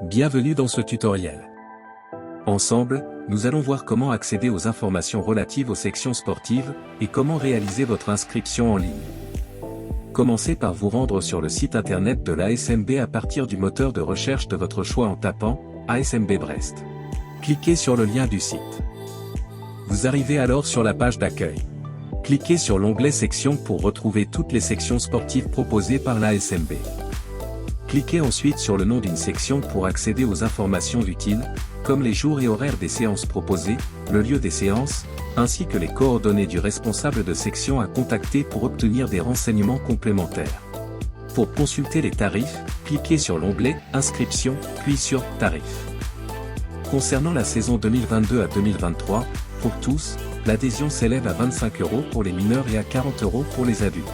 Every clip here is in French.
Bienvenue dans ce tutoriel. Ensemble, nous allons voir comment accéder aux informations relatives aux sections sportives, et comment réaliser votre inscription en ligne. Commencez par vous rendre sur le site internet de l'ASMB à partir du moteur de recherche de votre choix en tapant « ASMB Brest ». Cliquez sur le lien du site. Vous arrivez alors sur la page d'accueil. Cliquez sur l'onglet « Sections » pour retrouver toutes les sections sportives proposées par l'ASMB. Cliquez ensuite sur le nom d'une section pour accéder aux informations utiles, comme les jours et horaires des séances proposées, le lieu des séances, ainsi que les coordonnées du responsable de section à contacter pour obtenir des renseignements complémentaires. Pour consulter les tarifs, cliquez sur l'onglet « Inscription » puis sur « Tarifs ». Concernant la saison 2022 à 2023, pour tous, l'adhésion s'élève à 25 € pour les mineurs et à 40 € pour les adultes.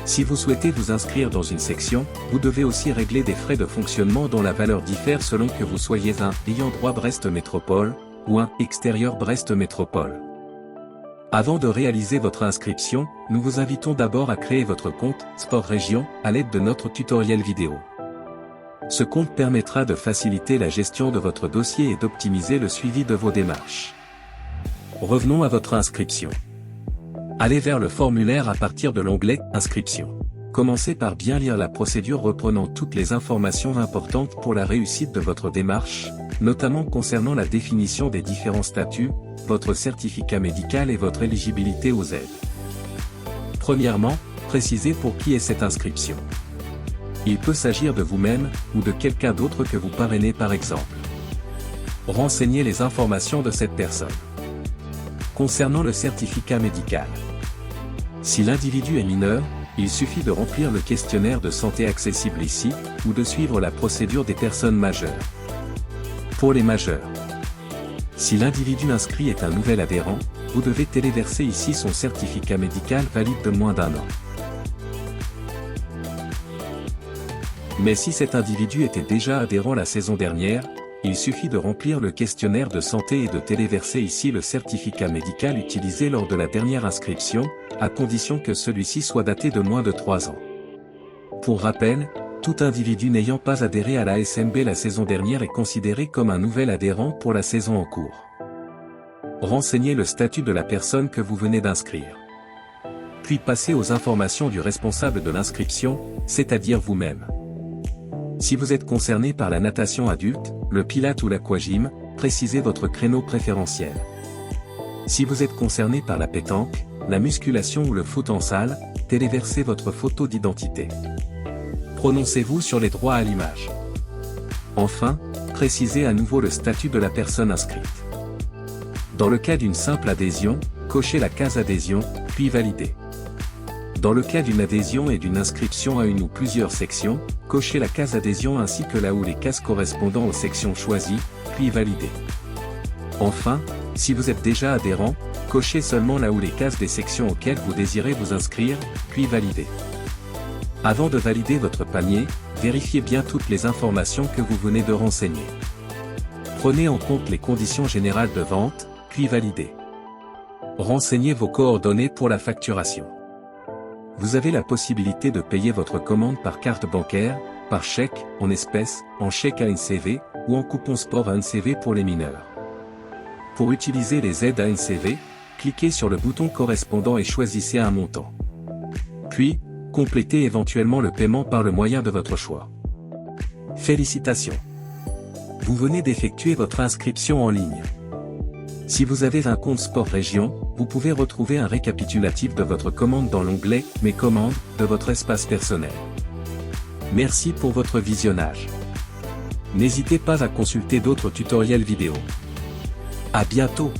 Si vous souhaitez vous inscrire dans une section, vous devez aussi régler des frais de fonctionnement dont la valeur diffère selon que vous soyez un ayant droit Brest Métropole ou un extérieur Brest Métropole. Avant de réaliser votre inscription, nous vous invitons d'abord à créer votre compte Sport Région à l'aide de notre tutoriel vidéo. Ce compte permettra de faciliter la gestion de votre dossier et d'optimiser le suivi de vos démarches. Revenons à votre inscription. Allez vers le formulaire à partir de l'onglet « Inscription ». Commencez par bien lire la procédure reprenant toutes les informations importantes pour la réussite de votre démarche, notamment concernant la définition des différents statuts, votre certificat médical et votre éligibilité aux aides. Premièrement, précisez pour qui est cette inscription. Il peut s'agir de vous-même, ou de quelqu'un d'autre que vous parrainez par exemple. Renseignez les informations de cette personne. Concernant le certificat médical. Si l'individu est mineur, il suffit de remplir le questionnaire de santé accessible ici, ou de suivre la procédure des personnes majeures. Pour les majeurs. Si l'individu inscrit est un nouvel adhérent, vous devez téléverser ici son certificat médical valide de moins d'1 an. Mais si cet individu était déjà adhérent la saison dernière, il suffit de remplir le questionnaire de santé et de téléverser ici le certificat médical utilisé lors de la dernière inscription, à condition que celui-ci soit daté de moins de 3 ans. Pour rappel, tout individu n'ayant pas adhéré à l'ASMB la saison dernière est considéré comme un nouvel adhérent pour la saison en cours. Renseignez le statut de la personne que vous venez d'inscrire. Puis passez aux informations du responsable de l'inscription, c'est-à-dire vous-même. Si vous êtes concerné par la natation adulte, le pilate ou l'aquagym, précisez votre créneau préférentiel. Si vous êtes concerné par la pétanque, la musculation ou le foot en salle, téléversez votre photo d'identité. Prononcez-vous sur les droits à l'image. Enfin, précisez à nouveau le statut de la personne inscrite. Dans le cas d'une simple adhésion, cochez la case adhésion, puis validez. Dans le cas d'une adhésion et d'une inscription à une ou plusieurs sections, cochez la case adhésion ainsi que là où les cases correspondant aux sections choisies, puis validez. Enfin, si vous êtes déjà adhérent, cochez seulement là où les cases des sections auxquelles vous désirez vous inscrire, puis validez. Avant de valider votre panier, vérifiez bien toutes les informations que vous venez de renseigner. Prenez en compte les conditions générales de vente, puis validez. Renseignez vos coordonnées pour la facturation. Vous avez la possibilité de payer votre commande par carte bancaire, par chèque, en espèces, en chèque ANCV, ou en coupon sport ANCV pour les mineurs. Pour utiliser les aides ANCV, cliquez sur le bouton correspondant et choisissez un montant. Puis, complétez éventuellement le paiement par le moyen de votre choix. Félicitations! Vous venez d'effectuer votre inscription en ligne. Si vous avez un compte Sport Région, vous pouvez retrouver un récapitulatif de votre commande dans l'onglet « Mes commandes » de votre espace personnel. Merci pour votre visionnage. N'hésitez pas à consulter d'autres tutoriels vidéo. À bientôt!